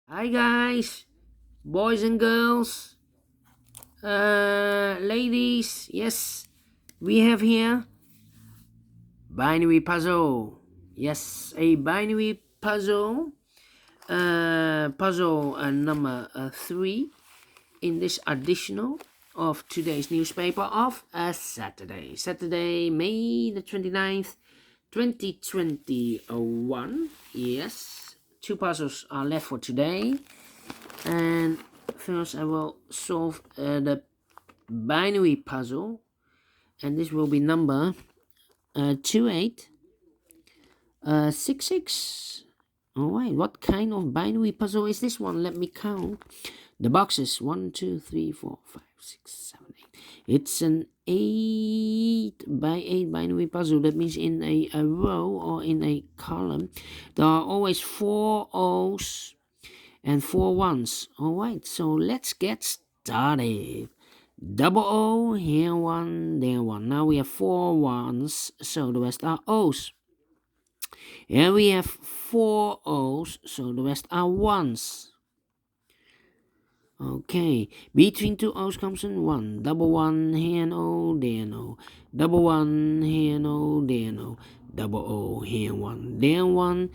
Hi guys, boys and girls, ladies. Yes, we have here binary puzzle. Yes, a binary puzzle. Puzzle number 3 in this additional of today's newspaper of Saturday, May the 29th, 2021. Yes, 2 puzzles are left for today. And first I will solve the binary puzzle, and this will be number 2866. Alright, what kind of binary puzzle is this one? Let me count the boxes. 1, 2, 3, 4, 5, 6, 7, 8. It's an 8 by 8 binary puzzle. That means in a row or in a column there are always 4 O's and 4 ones. Alright, so let's get started. Double O, here one, there one. Now we have 4 ones, so the rest are O's. Here we have 4 O's, so the rest are ones. Okay, between 2 O's comes in 1. Double 1, here no, there no. Double 1, here no, there no. Double O, here 1, there 1.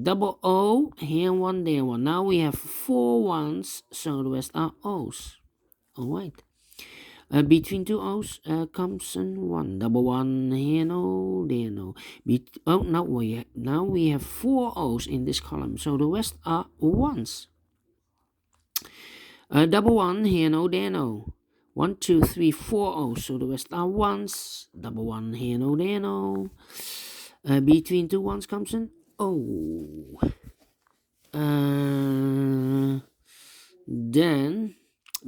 Double O, here 1, there 1. Now we have 4 ones, so the rest are O's. Alright. Between 2 O's comes in 1. Double 1, here no, there no. Now we have 4 O's in this column, so the rest are ones. Double 1, here no, there no. 1, 2, 3, 4 O's, so the rest are ones. Double 1, here no, there no. Between 2 ones comes an O. Then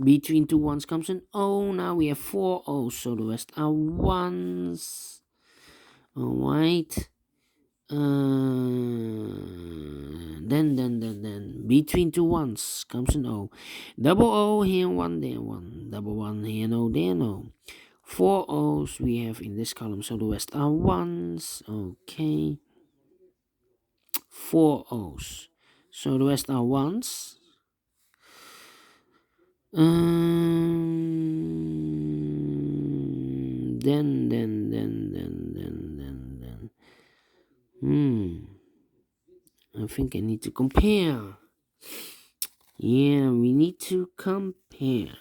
between 2 ones comes an O. Now we have 4 O's, so the rest are ones. Alright. Then between 2 ones comes an O. Double O, here 1, there 1. Double 1, here no, there no. 4 O's we have in this column, so the rest are ones. Okay. 4 O's, so the rest are ones. I think I need to compare. Yeah, we need to compare.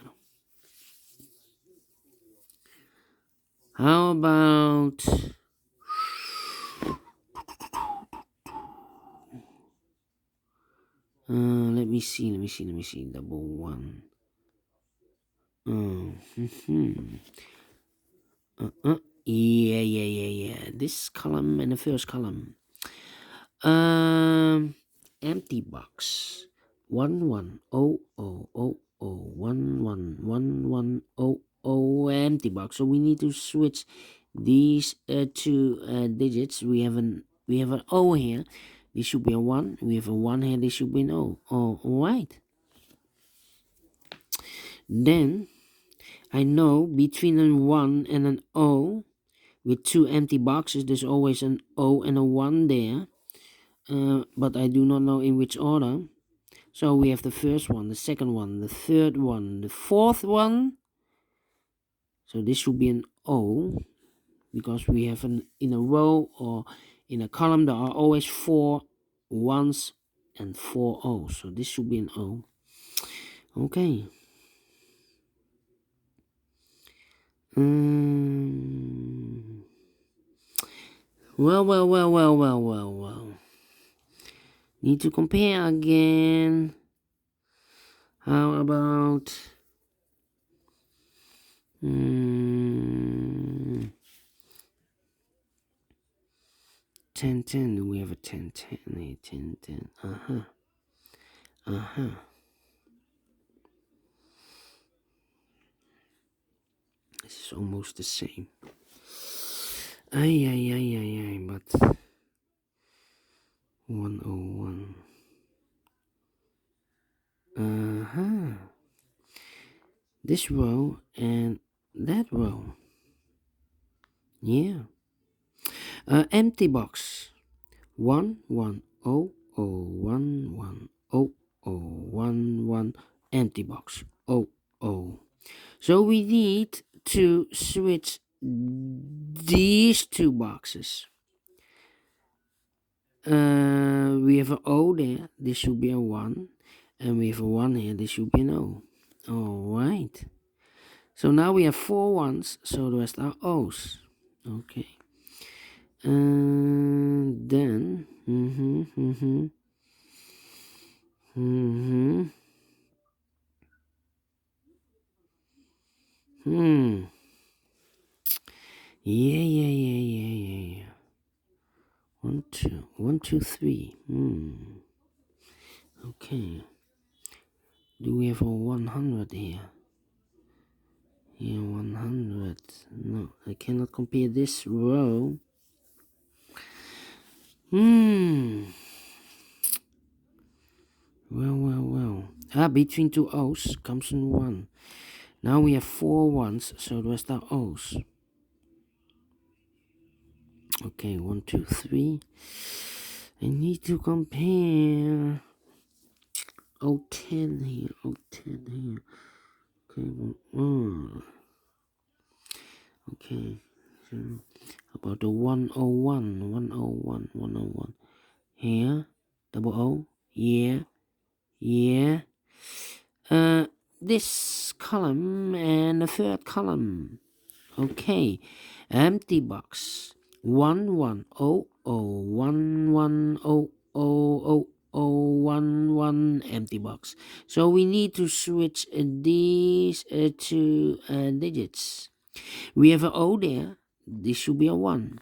How about let me see. Double 1. Yeah. This column and the first column. Empty box. 1 1 0 0 0 0 1 1 1 1 0 0 empty box. So we need to switch these two digits. We have an O here. This should be a 1. We have a 1 here. This should be an O. Oh, alright. Then I know between a 1 and an O, with 2 empty boxes, there's always an O and a 1 there. But I do not know in which order. So we have the first one, the second one, the third one, the fourth one. So this should be an O, because we have in a row or in a column there are always 4 ones and 4 O's. So this should be an O. Okay. Well. Need to compare again. How about 10 10? Do we have a 10 10? 10 10. This is almost the same. But 101. This row and that row. Yeah. Empty box. 1 1 0 1 1 0 0 1 1 empty box 0 0. So we need to switch these two boxes. We have an O there, this should be a 1, and we have a 1 here, this should be an O. Alright. So now we have 4 ones, so the rest are O's. Okay. And then Yeah. 1 2 1 2 3. Okay. Do we have a 100 here? Yeah, 100. No, I cannot compare this row. Well. Between two O's comes in 1. Now we have 4 ones, so the rest are O's. Okay, 1 2 3. I need to compare. 10 here, 10 here. Okay, okay. So about the 101, 101 here, double O, yeah. This column and the third column. Okay, empty box 1100110011 empty box. So we need to switch these two digits. We have an O there, this should be a 1.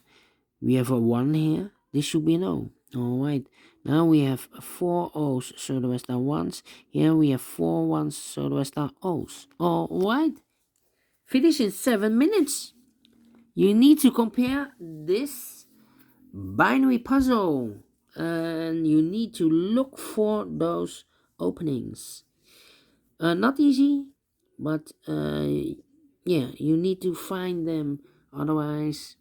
We have a 1 here, this should be an O. Alright, now we have 4 O's, so the rest are 1s. Here we have 4 1s, so the rest are O's. Alright, finish in 7 minutes. You need to compare this binary puzzle, and you need to look for those openings. Not easy, but yeah, you need to find them, otherwise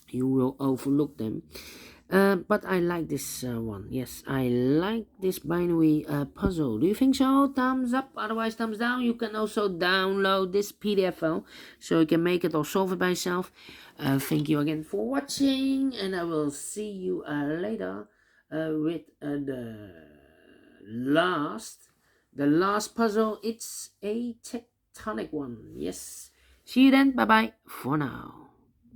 you will overlook them. But I like this one. Yes, I like this binary puzzle. Do you think so? Thumbs up, otherwise thumbs down. You can also download this PDF file so you can make it or solve it by yourself. Thank you again for watching, and I will see you later with the last puzzle. It's a tectonic one. Yes. See you then. Bye bye for now.